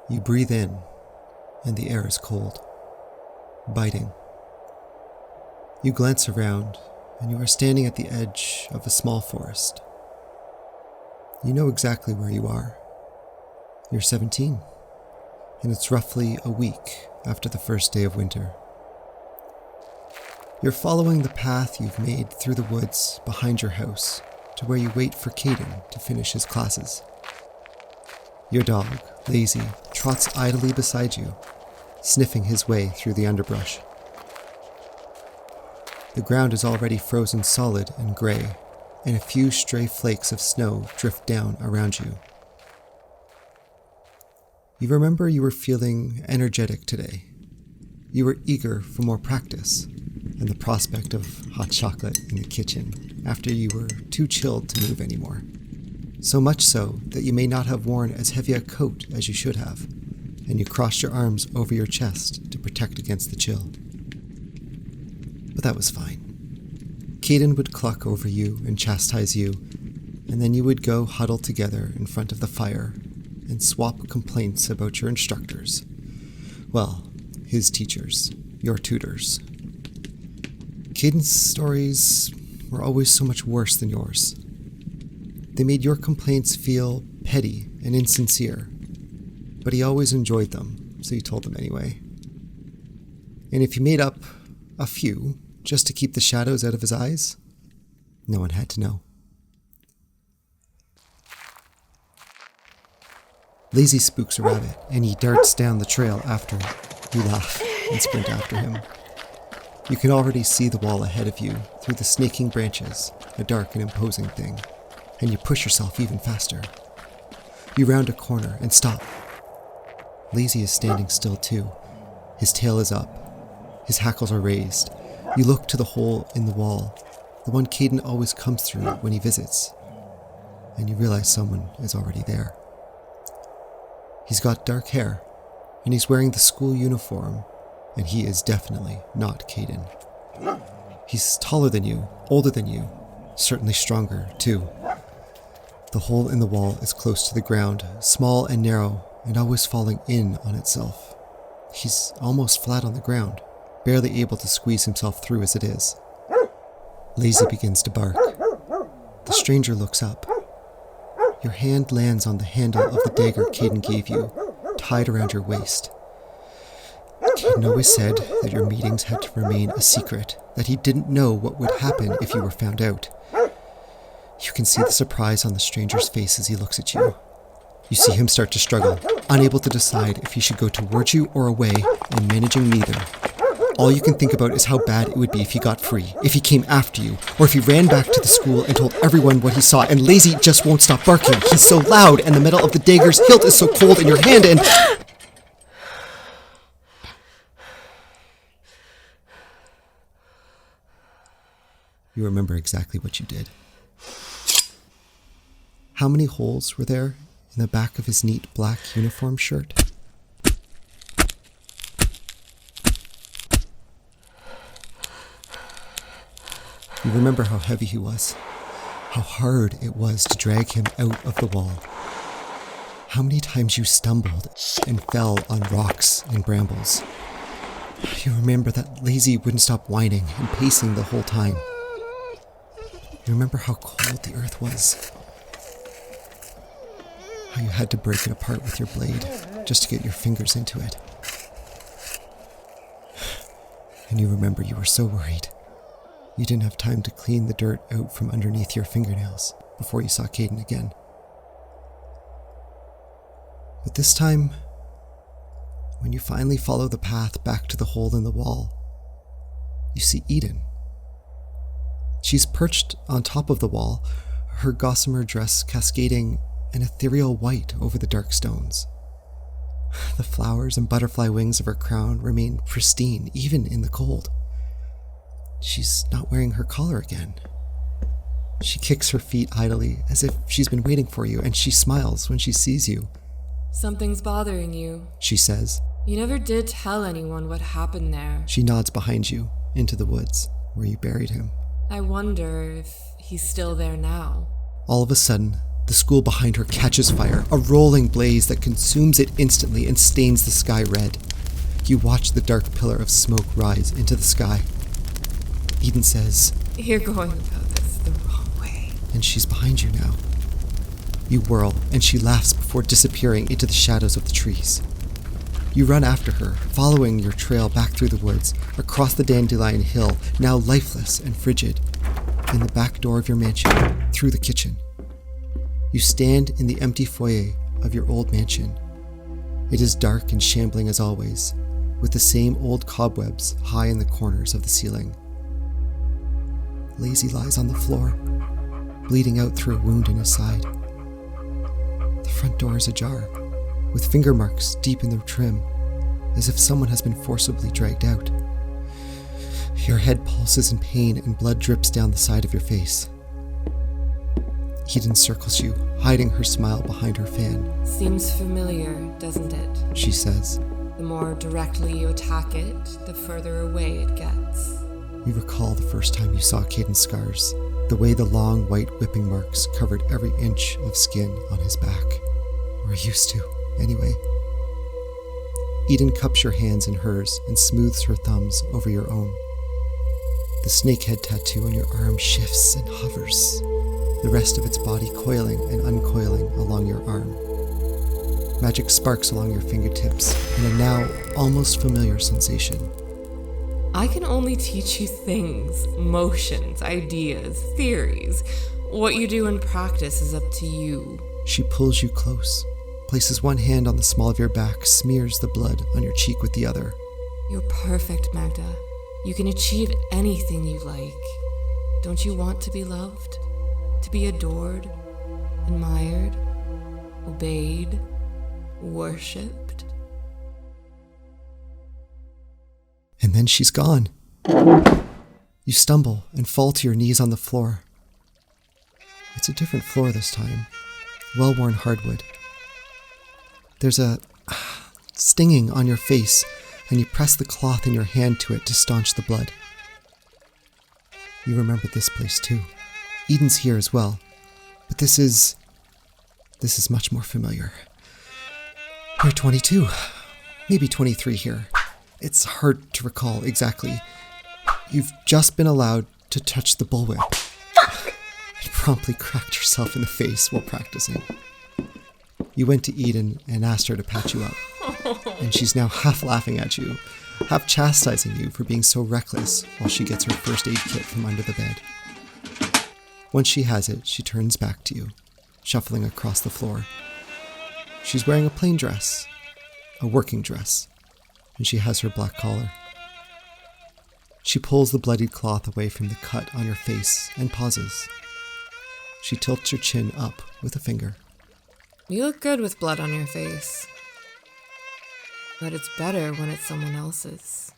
You breathe in, and the air is cold, biting. You glance around, and you are standing at the edge of a small forest. You know exactly where you are. You're 17, and it's roughly a week after the first day of winter. You're following the path you've made through the woods behind your house to where you wait for Caden to finish his classes. Your dog, Lazy, trots idly beside you, sniffing his way through the underbrush. The ground is already frozen solid and gray, and a few stray flakes of snow drift down around you. You remember you were feeling energetic today. You were eager for more practice and the prospect of hot chocolate in the kitchen after you were too chilled to move anymore. So much so that you may not have worn as heavy a coat as you should have, and you crossed your arms over your chest to protect against the chill. But that was fine. Caden would cluck over you and chastise you, and then you would go huddle together in front of the fire and swap complaints about your instructors. Well, his teachers, your tutors. Caden's stories were always so much worse than yours. They made your complaints feel petty and insincere, but he always enjoyed them, so he told them anyway. And if he made up a few just to keep the shadows out of his eyes, no one had to know. Lazy spooks a rabbit, and he darts down the trail after it. You laugh and sprint after him. You can already see the wall ahead of you through the snaking branches, a dark and imposing thing, and you push yourself even faster. You round a corner and stop. Lazy is standing still too. His tail is up. His hackles are raised. You look to the hole in the wall, the one Caden always comes through when he visits, and you realize someone is already there. He's got dark hair, and he's wearing the school uniform, and he is definitely not Caden. He's taller than you, older than you, certainly stronger, too. The hole in the wall is close to the ground, small and narrow, and always falling in on itself. He's almost flat on the ground, barely able to squeeze himself through as it is. Lazy begins to bark. The stranger looks up. Your hand lands on the handle of the dagger Caden gave you, tied around your waist. Caden always said that your meetings had to remain a secret, that he didn't know what would happen if you were found out. You can see the surprise on the stranger's face as he looks at you. You see him start to struggle, unable to decide if he should go towards you or away, and managing neither. All you can think about is how bad it would be if he got free, if he came after you, or if he ran back to the school and told everyone what he saw, and Lazy just won't stop barking. He's so loud, and the metal of the dagger's hilt is so cold in your hand, and... You remember exactly what you did. How many holes were there in the back of his neat black uniform shirt? You remember how heavy he was, how hard it was to drag him out of the wall, how many times you stumbled and fell on rocks and brambles. You remember that Lazy wouldn't stop whining and pacing the whole time. You remember how cold the earth was, how you had to break it apart with your blade just to get your fingers into it. And you remember you were so worried. You didn't have time to clean the dirt out from underneath your fingernails before you saw Caden again. But this time, when you finally follow the path back to the hole in the wall, you see Eden. She's perched on top of the wall, her gossamer dress cascading an ethereal white over the dark stones. The flowers and butterfly wings of her crown remain pristine, even in the cold. She's not wearing her collar again. She kicks her feet idly, as if she's been waiting for you, and she smiles when she sees you. Something's bothering you, she says. You never did tell anyone what happened there. She nods behind you, into the woods, where you buried him. I wonder if he's still there now. All of a sudden, The school behind her catches fire, a rolling blaze that consumes it instantly and stains the sky red. You watch the dark pillar of smoke rise into the sky. Eden says, "You're going about this the wrong way." and she's behind you now. You whirl, and she laughs before disappearing into the shadows of the trees. You run after her, following your trail back through the woods, across the dandelion hill, now lifeless and frigid, in the back door of your mansion, through the kitchen. You stand in the empty foyer of your old mansion. It is dark and shambling as always, with the same old cobwebs high in the corners of the ceiling. Lazy lies on the floor, bleeding out through a wound in his side. The front door is ajar, with finger marks deep in the trim, as if someone has been forcibly dragged out. Your head pulses in pain and blood drips down the side of your face. Eden circles you, hiding her smile behind her fan. "Seems familiar, doesn't it? She says. The more directly you attack it, the further away it gets." You recall the first time you saw Caden's scars, the way the long white whipping marks covered every inch of skin on his back. Or used to, anyway. Eden cups your hands in hers and smooths her thumbs over your own. The snakehead tattoo on your arm shifts and hovers, the rest of its body coiling and uncoiling along your arm. Magic sparks along your fingertips in a now almost familiar sensation. "I can only teach you things, motions, ideas, theories. What you do in practice is up to you." She pulls you close, places one hand on the small of your back, smears the blood on your cheek with the other. "You're perfect, Magda. You can achieve anything you like. Don't you want to be loved? To be adored, admired, obeyed, worshipped?" And then she's gone. You stumble and fall to your knees on the floor. It's a different floor this time, well-worn hardwood. There's a stinging on your face, and you press the cloth in your hand to it to staunch the blood. You remember this place too. Eden's here as well, but this is much more familiar. You're 22, maybe 23 here. It's hard to recall exactly. You've just been allowed to touch the bullwhip. You promptly cracked yourself in the face while practicing. You went to Eden and asked her to patch you up, and she's now half laughing at you, half chastising you for being so reckless while she gets her first aid kit from under the bed. Once she has it, she turns back to you, shuffling across the floor. She's wearing a plain dress, a working dress, and she has her black collar. She pulls the bloodied cloth away from the cut on your face and pauses. She tilts her chin up with a finger. "You look good with blood on your face. But it's better when it's someone else's."